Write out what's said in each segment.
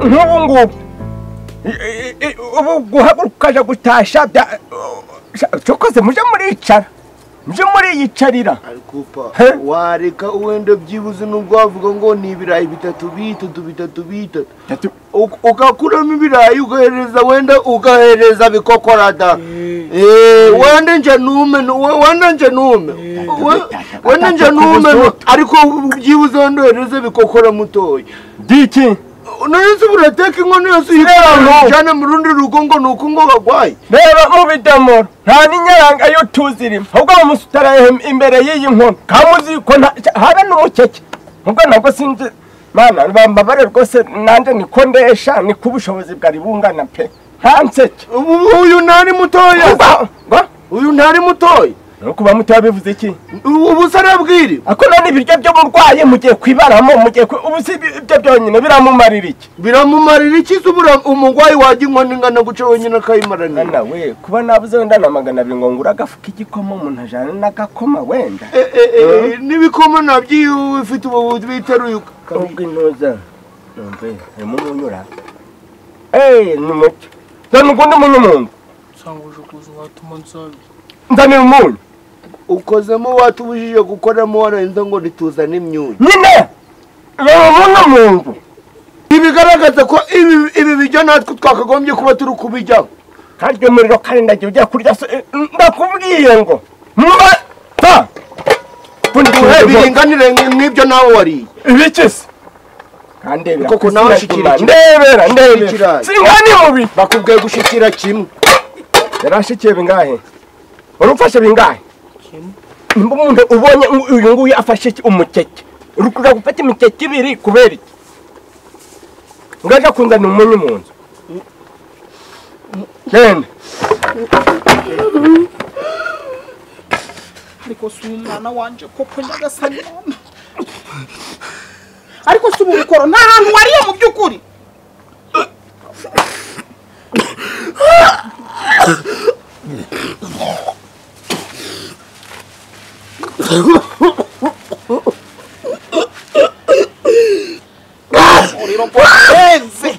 Nk'ubu ubu guhaguruka ukaja gutasha cyokoze muje muricara muje muriyicarira ariko wareka uwenda byibuze nubwo wavuga ngo ni ibirayi bitatu ugakuramo ibirayi ugahereza bikokorada wenda nje nume ariko byibuze wenda uhereze bikokora mutoya diki nonese burateka inkono yose yikora cyane mu rundi rugo ngo nuko ngo bagwaye reba mu bidamoro nta n'inyaranga yo tuzirimo ahubwo bamusutara imbere y'iyi nkono kamuzi ko habe n'umukeke ubwo nabwo sinzi mana bambabare rwose nanje niko ndesha niko ubushobozi bwari bungana pe ntanseke uyu ntari mutoya uyu ntari mutoya nuko bamutoya bivuze iki ubusarabwiri ako none ibiryo byo murwaye mugiye kwibaramo mugiye ubusi ibyo byonyine biramumarira iki zubura umurwayi waje inkoni ngana guca wenyine akayimarana nawe kuba nabuze wenda na 200 ngo ngura gafuka igikoma umuntu ajana n'agakoma wenda nibikoma nabyo ufite ububuzi biteruye ubwo inoza nombe mu munyura numucyo dani ugundi munyu sanguje kuzo watuma Nsabii ndanira umunyu ukozemo watubujije gukoramo warenze ngo nituzane imyunyu nyine rero mungu ibigaragaza ko ibi bijya natwe twakagombye kuba turi kubijyaho kandi umuriro karindagiye ujya kurya ndakubwiye ngo muba ta biringanire n'ibyo nawe wariye ibikese kandi koko nawe shikira ndebera singani mubi bakubwiye gushikira kimwe yarashikiye bingahe urufashe bingahe nimba umuntu ubonye uyu nguyu afashe umukeke urukura gufata imikeke ibiri kubera iki ngaje kunzana umunyu mu nzu genda ariko sumana wanje koko nyagasani ariko subu bikoro nta hantu wariye mu byukuri Uriro poenze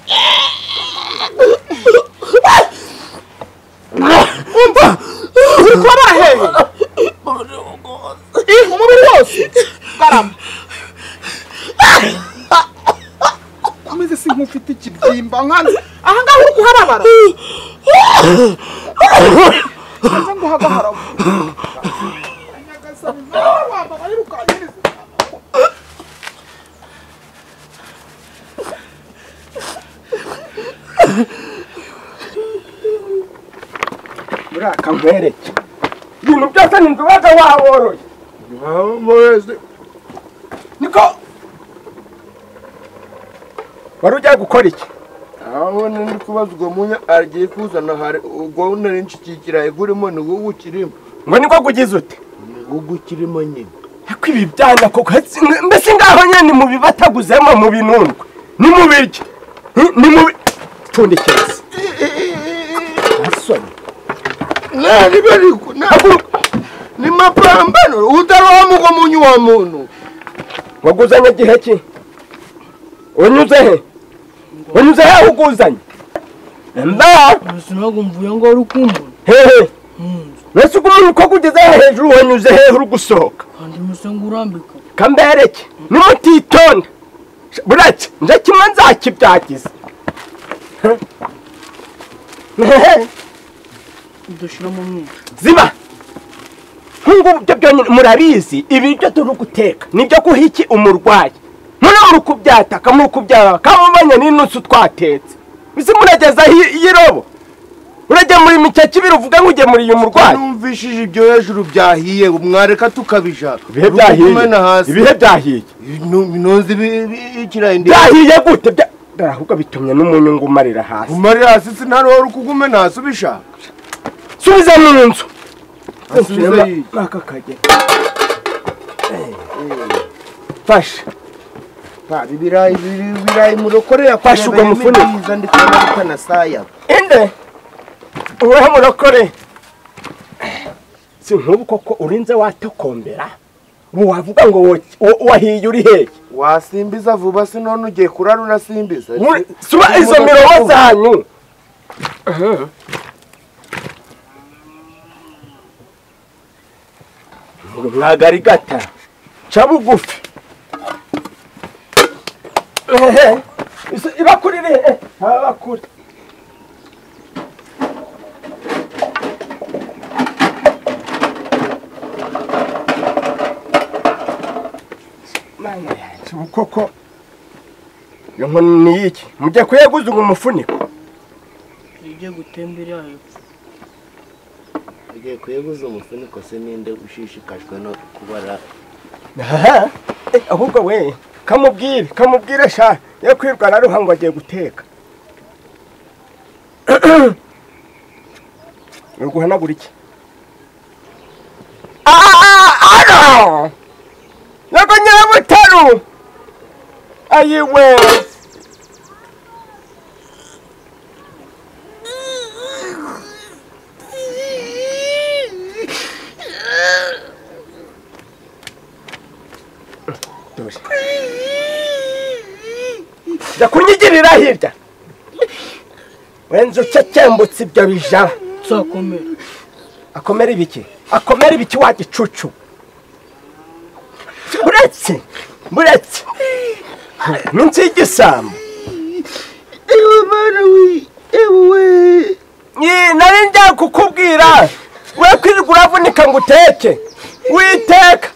ukora hehe umubiri wose karamba ameze si nkufite ikibyimba nkanze aha ngaho uri kuharabara nza ngo hagahara nyagasani waba bari rukaniriza buraka nkwereke ibintu byose ninzubaga waboroye niko wari ugiye gukora iki aho ndi kubaza ubwo munya agiye kuzana hari ubwo nari nshikikira igurimo ni wowe ukirimo ngo niko kugize ute wowe ukirimo nyine ariko ibi byana koko mbese ngaho nyine mu bibataguzemo mu binundwe ni mu biryo ni mu tundikeze asoni nani bari ni mapambano utaromo ko munyu wa muntu waguzanye gihe ki unyuze he uguzanye mba sinagumvuye ngo ari kumbona hehe nese umuntu ko kugeze hejuru wanyuze he uri gusohoka kandi musenga urambika kambereke nimutitonda burake nje kimwe nzakibyagiza udashiramo mwinshi ziba nk'ubu byo byonyine murabizi ibiryo turi guteka nibyo guha iki umurwayi none muri kubyataka muri kubyara kamubanye n'inusu twatetse bise murageza yirobo urajya muri mikeke ibiri uvuga ngo ujye muri uyu murwayi numvishije ibyo hejuru byahiye mwareka tukabija ibihe byahiye binoze ikirayindi byahiye gute ahubwo bitumye n'umunyu ngo umarira hasi sinari wari ukugume ntasi ubishaka subiza mu nzu aka kage fasha ibirayi murokorera fasha ubwo mufuniko ndikubona bitanasaya inde uweho murokore si nk'ubu koko urinze watokombera wavuga ngo wahiye uri hehe wasimbiza vuba si none ugiye kurara unasimbiza suba izo mirongo zanyu mwagarigata ca bugufi ibakurire abakuri koko iyo nkoni ni iki mujya kuyeguza umufuniko ijye gutembera hepfo ugiye kuyeguza umufuniko se ninde ushishikajwe no kubara ahubwo we kamubwire sha yo kwirwana aruha ngo agiye guteka uri guhanagura iki yego nyirabutaru ayiwe jya kunyigirira hirya wenze ucecembutse ibyo bijara tuzakomera akomera ibiki wa gicucu buretse minsi y'igisambo ewe nari njya kukubwira we kwirirwa uravunika ngo uteke witeka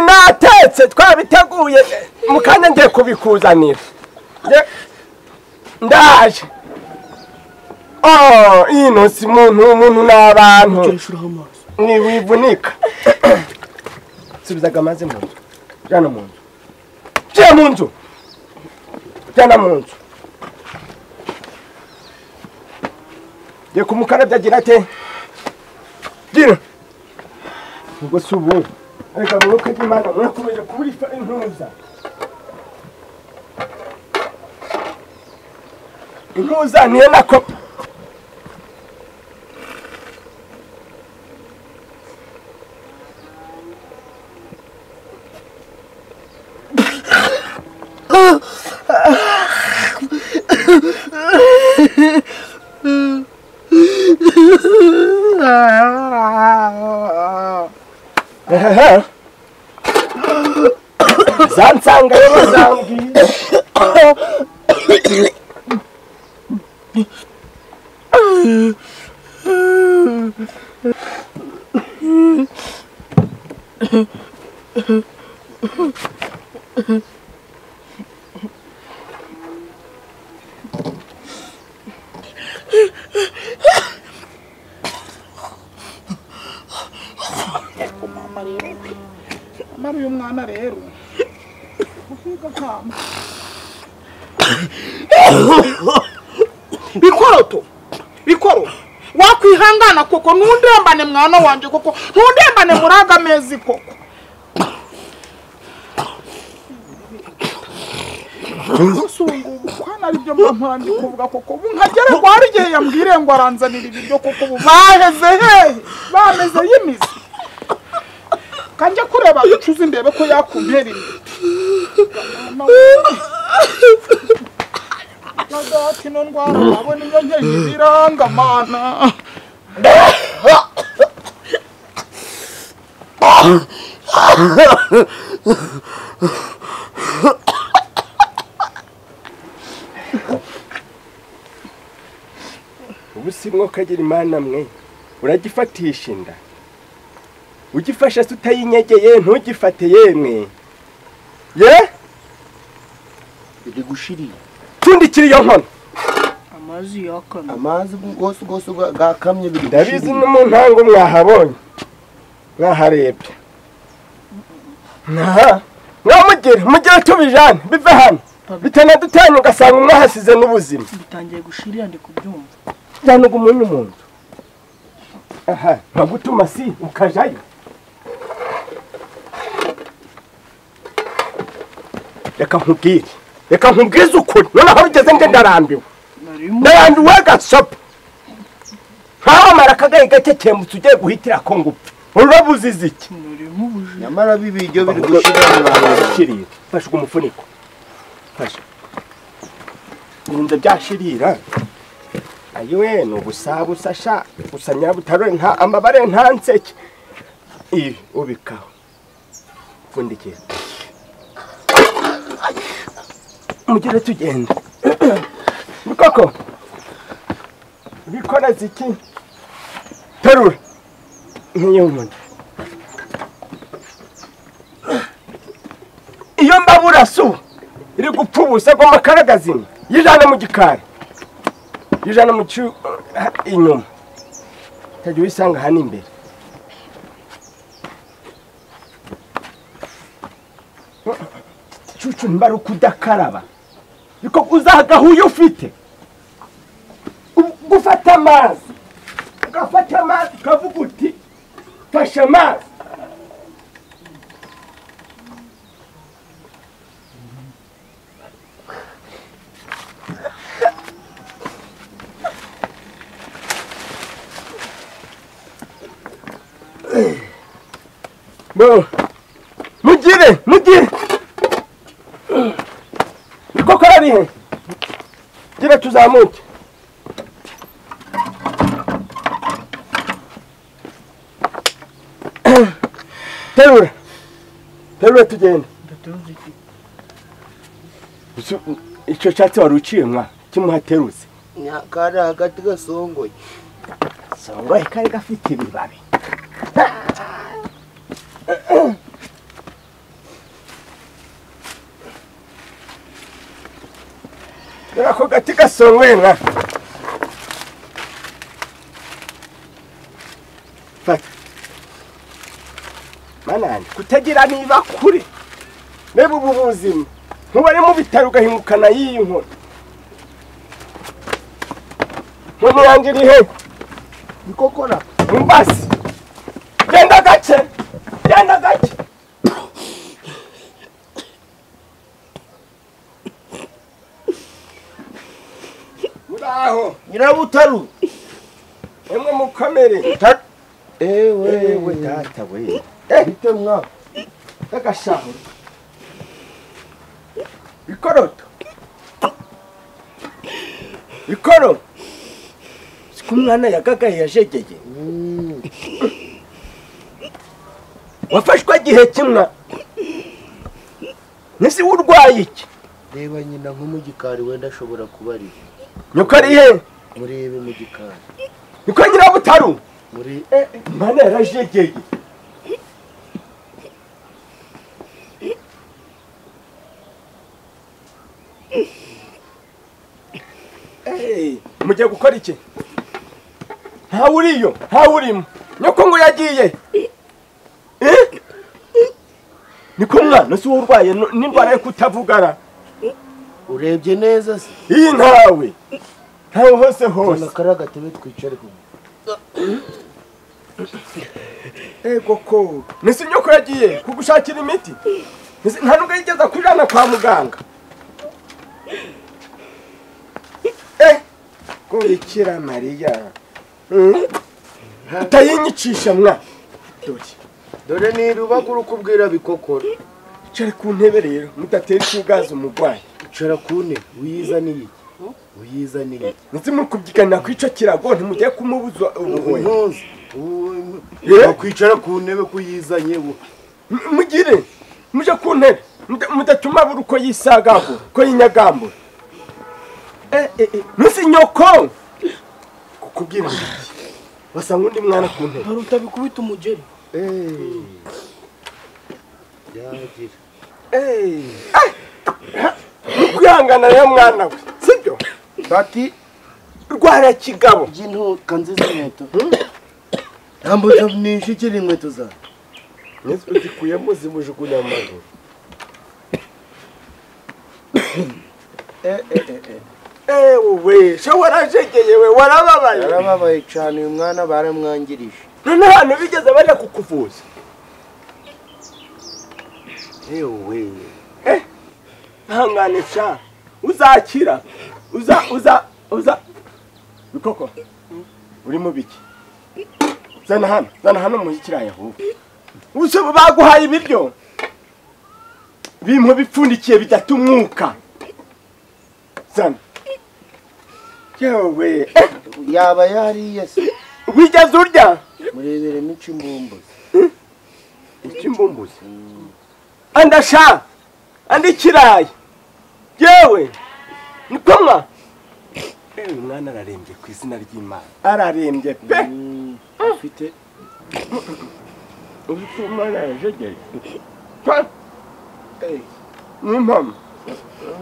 natetse twabiteguye mu kanya ngiye kubikuzanira ndaje ino si umuntu n'abantu ntiwivunika subizaga amazi mu nzu jana mu nzu jana mu nzu ngiye kumukarabya agira ate gira ubwo si ubu reka mu rugo ry'Imana murakomeje kubura intuza niyo nako zansanga rero zambwiye mama uyu mwana rero ufiga kama bikoro wakwihangana koko ntundembane mwana wanje koko ntundembane muraga mezi koko usungu kwana ari byo mama ndi kuvuga koko nkagere ko hari gihe yambwire ngo aranzanira ibiryo koko baheze he bameze yimizi kanje kureba bicuze ndebe ko yakumpera Nagati no ndwara abone iyo nkenye biranga mana ubusimwo kagira Imana mwe uragifatisha inda ugifasha se utayinyegeye ntugifate yemwe ye iri gushirira tundikira iyo nkono amazi yakamye amazi gose gakamye biri ndabizi no mu ntango mwahabonye mwaharebye mugire tubijane bive hano bitana dutanye ugasanga mwahasize n'ubuzima bitangiye gushirira ndi kubyumva cyane umunyu mu nzu nkagutuma si ukajayo reka nkubwize ukuri noneho bigeze nge ndarambiwe gasopo nkaho mara akagaye gake kembutse ugiye guhitira ko ngupfa urabuzize iki nyamara bibiryo biri gushirira fasha umufuniko fasha inda byashirira ayiwe no gusabusa sha gusanya butaro nta amabare nta nseke ibi ubikaho fundikira mugire tugenda bikoko bikora ziki terura nk'iyo nkoni iyo mbabura su iri gupfa ubusa ngo makaragazina yijana mu gikari yijana mu inyuma tajya uyisanga hano imbere cucu mbara kudakaraba biko uzagaho uyu ufite gufata amazi ugafata amazi ukavuga uti fasha amazi mugire ikoko rarihe gira tuzamuke terura tugenda icyo cyatsi wari uciye mwa kimuhaterutse kari hagati gasongoye songoye kari gafite ibibabi ako gati gasongoye mwa fata manani kutagira niba kure reba ubu buzima ntubari mu bitaro ugahimukana y'iyi nkoni nkoni yanjye iri he bikokora mbasi genda gake muraho nyirabutaru emwe mukomere ewe data we bite mwa agashaho bikoro siku mwana yagagaye yajegeye wafashwe igihe kimwe nisi urwaye iki reba nyina nko mu gikari wenda ashobora kuba ari nyoko ari he murebe mu gikari niko nyirabutaru muri mwana yarajegeye mugiye gukora iki ntawe uriyo ntawe urimo nyoko ngo yagiye niko mwana si wowe urwaye n'indwara yo kutavugana urebye neza se iyi ntawe hose kari agatebe twicare kumwe ego ko nisi nyoko yagiye kugushakira imiti nta nubwo yigeze kujana kwa muganga ko bikira mariya utayinyicisha mwa dore niruba kuri ukubwira bikokora icara ku ntebe rero mudatera ikigazo umurwayi icara ku ntebe uyizaniye nzi muri kubyiganira ku ico kirago ntimugiye kumubuza ubuhoya kwicara ku ntebe kuyizanye mugire muje ku ntebe mudatuma buri uko yisagaho ko yinyagambura nusi nyoko kukubwira wasanga undi mwana ku ntebe hari utabikubita umugeri yagira kwihangana rero mwana we sibyo bati rwara kigabo by'intuka nziza inkweto ntambuza nishikira inkweto zawe uzikuyemo zimujugunya mu maguru wowe sho warajegeye we warababaye cyane uyu mwana baramwangirije none hano bigeze bajya kukuvuza yewe ntangane sha uzakira uza bikoko uri mu biki zana hano mu kirayi ahubwo Use baguhaye ibiryo. Bimwe bipfundikiye bidatumwuka. Sana. Yewe. Yaba yariye se. Wigeze urya? Murebere n'ikimbumbuzi. Ikimbumbuzi. Andasha. Andikiraye. Yewe. Nikomwa. Umwana ararembye ku izina ry'Imana. Ararembye pe. Afite Umwana yajegeje. Nimpamo.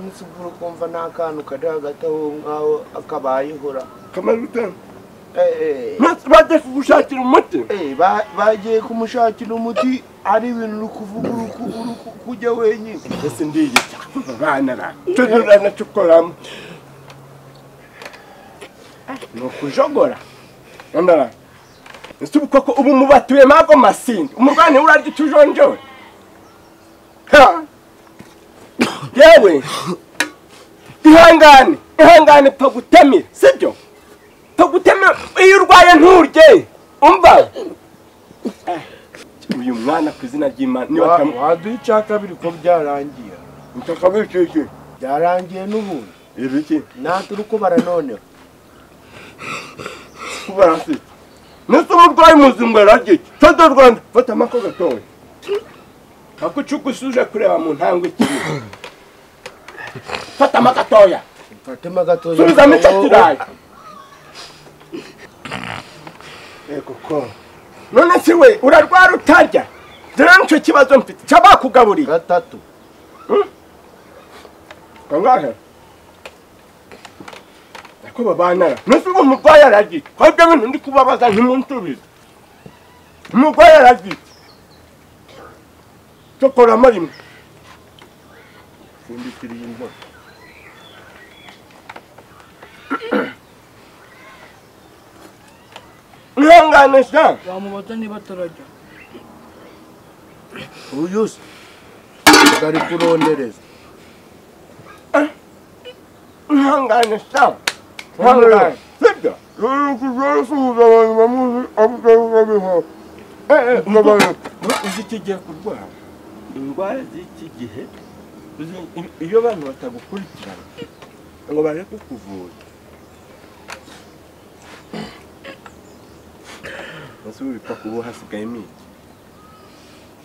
Nsubura kumva n'akantu kari hagati aho ngaho akabayihura. Kamarute. Bagiye kugushakira umuti. Bagiye kumushakira umuti ari ibintu uri kuvuga kujya wenyine. Ese ndiye bana ra. Tudurana tukoramo. No kujogora. Ndara. Nsubuko ko ubu mubatuye mago masindi. Umurwani urarya tujonjo. Ha. Yewe. Ihangane pagutemira, sibyo? Pagutemira iyo urwaye nturye. Umva. Uyu mwana ku izina ry'Imana niba waduye icyakabiri ko byarangiye. Mutakabishije. Byarangiye n'ubundi. Ibiki? Naturi ko baranoneho. Kubarasi. Nese umurwayi muzima aragiye. Todo Rwanda fata amako gatoya. Akucukusuje kureba mu ntangwe kiri. Fata amagatoya. Fatema gatoya. Subiza micatiraye. Ego ko. None si we urarwara utarya. Dore nicyo kibazo mfite. Cyabakugaburiye. 3. Kangahe? Ko babana. Nese umurwayi aragiye. Kwabwe bintu ndi kubabaza ntimuntubize. Umurwayi aragiye. Chokora marimo. Fundikiri imbo. Ihangane sha. Wamubata niba atarajya. Uyusi. Kari kurondereza. Ihangane sha. Ihangane. Sibyo. Kuzara suza abantu bamuzi abugaruka biho. Ngabana. Uziki giye kurwara. Indwara z'iki gihe iyo abantu batagukurikirana ngo bareke kukuvura. Nasubi pakubo hasigaye imiti.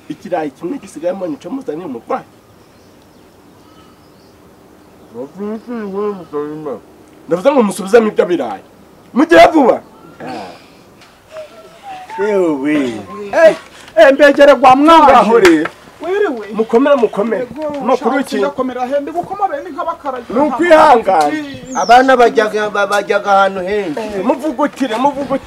Ikirayi kimwe gisigayemo nico muzaniye umurwayi. Ndavuze ngo musubizamo ibyo birayi. Mugiye vuba. Yewe. Mbegere gwa mwana. Ahore. Wiriwe. Mukomere. Makuru iki? Ndakomera hende gukoma bene nk'abakaraje. Nukwihangana. Abana bajyaga ahantu henshi. Muvugutire.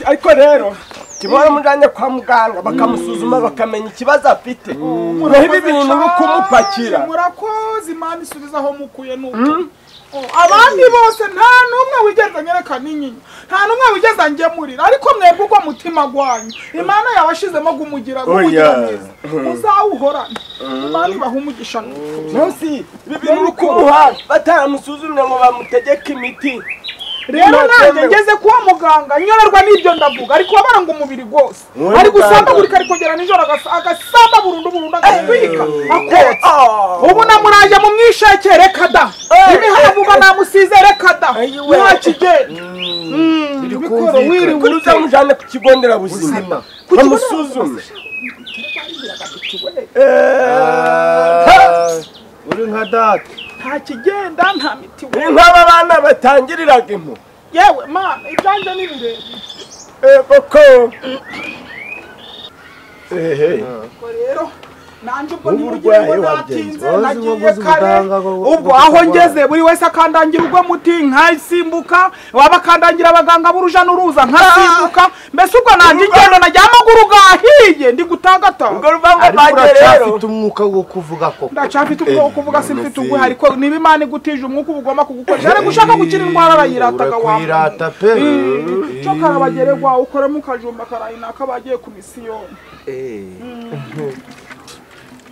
Ariko rero kimora mujanye kwa muganga bakamusuzuma bakamenya ikibazo afite. Naho ibi bintu bikumupakira. Murakoze Imana isubizaho mukuye nuko. Abandi bose nta numwe wigeze nyereka n'inyinya. Nta numwe wigeze ngemurira ariko mwebwe ugwa mutima gwanyu. Imana yabashizemo gumugira neza. Uzawuhorana. Imana bahumugisha nuko. Nonsi ibi bintu bikumuha bataramusuzumye ngo bamutegeke imiti. Rero nanjye ngeze kuwa muganga nyorerwa n'ibyo ndavuga ariko wabaranga umubiri gose. Ari gusamba buri kari kugera nijoro agasamba burundu agatwika. Ubu namuraje mu mwishekere kada. Imihavu banamusize rekada. Mwakigenda. Bikoro wiri kuruza mujane ku kigondera buzima. Bamusuzume. Uri nka data. Nta kigenda nta miti. Nk'aba bana batangiriraga impu. Yewe mana ibyanje nibire. Koko. Rero nanje ubwo n'uburwayi watinze nagiye kare ubwo aho ngeze buri wese akandangira ubwo muti nkayisimbuka wabakandangira abaganga buruja n'uruza nkasimbuka mbese ubwo nanje ngendo najyamaguru gahiye ndi gutagata ubwo ruvanga baje rero afite umwuka wo kuvuga ko ndacafite ubwo kuvuga simfite ubwo ariko niba Imana igutije umwuka ubugoma kugukoresha ari gushaka gukira indwara arayirataga wa kwirata pe cyo karabagererwa ukore mu kajumba karayina kabagiye ku misiyoni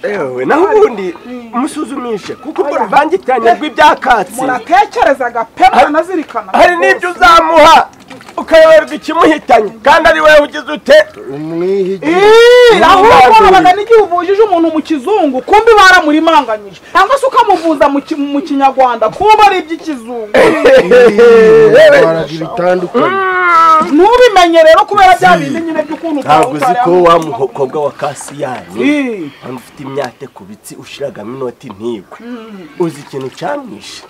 ewe naho ubundi umusuzumishe kuko ubwo ruvangitanye rw'ibyakatsi muratekerezaga pe nazirikana hari n'ibyo uzamuha ukayoberwa ikimuhitanye kandi ari wowe ugize ute umwihigi ahubwo babaga n'igihe uvujije umuntu mu kizungu kumbi baramurimanganyije cyangwa se ukamuvuza mu kinyarwanda kuba ari iby'ikizungu baragira bitandukanye ntubimenye rero kubera bya bindi nyine by'ukuntu ntabwo uzi ko wa mukobwa wa Kasiyani hano ufite imyate ku bitsi ushiragamo inoti ntigwe uzi ikintu cyamwishe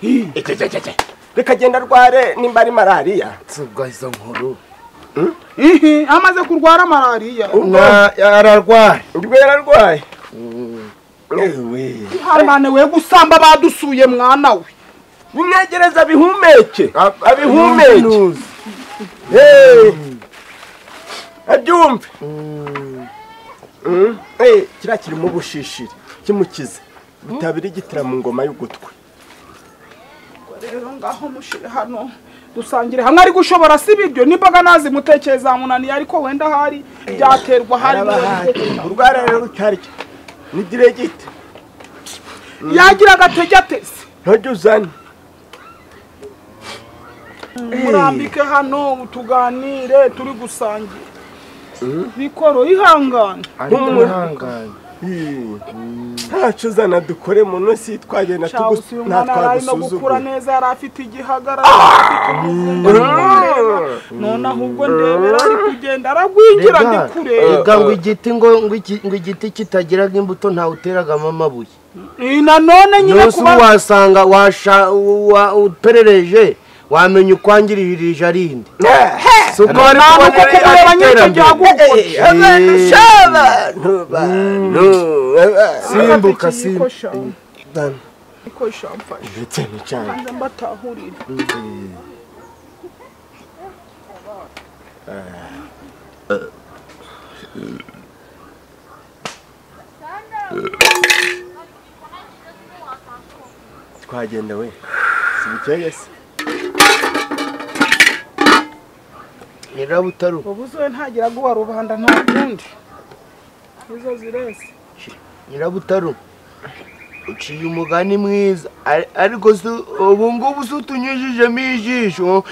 reka genda arware nimba ari malariya tsubwa izo nkuru amaze kurwara malariya ararwaye yararwaye Imana we gusamba badusuye mwana we bimwegereza abihumeke abyumve kiriya kirimo ubushishiri kimukize bitabira igitira mu ngoma y'ugutwi rero ngaho mushire hano dusangire hamwe ari gushobora si ibiryo n'imboga nazimutekereza munaniye ariko wenda hari byaterwa hari urwara rero rutarya ni diregite yagira agatege atese ntajya uzane murambike hano tuganire turi gusangira bikoro ihangane ntacu uzana dukore mu nosi twagenda gukura neza yari afite igihagararo none ahubwo ndebera ari kugenda aragwingira ndi kureba ngo igiti kitagiraga imbuto ntawuteragamo amabuye nanone nyine kuba wasanga uperereje wamenya ukwangirije arindi suko bari kubona nyine simbuka iko shamfashe ndetse n'icyayi kandi mbatahurira twagenda we sibikeye se Nyirabutaru ubuzoe ntagira guwa rubanda nta kundi izo zirese Nyirabutaru uciye umugani mwiza ariko ubu ngubu utunyujijemo ijisho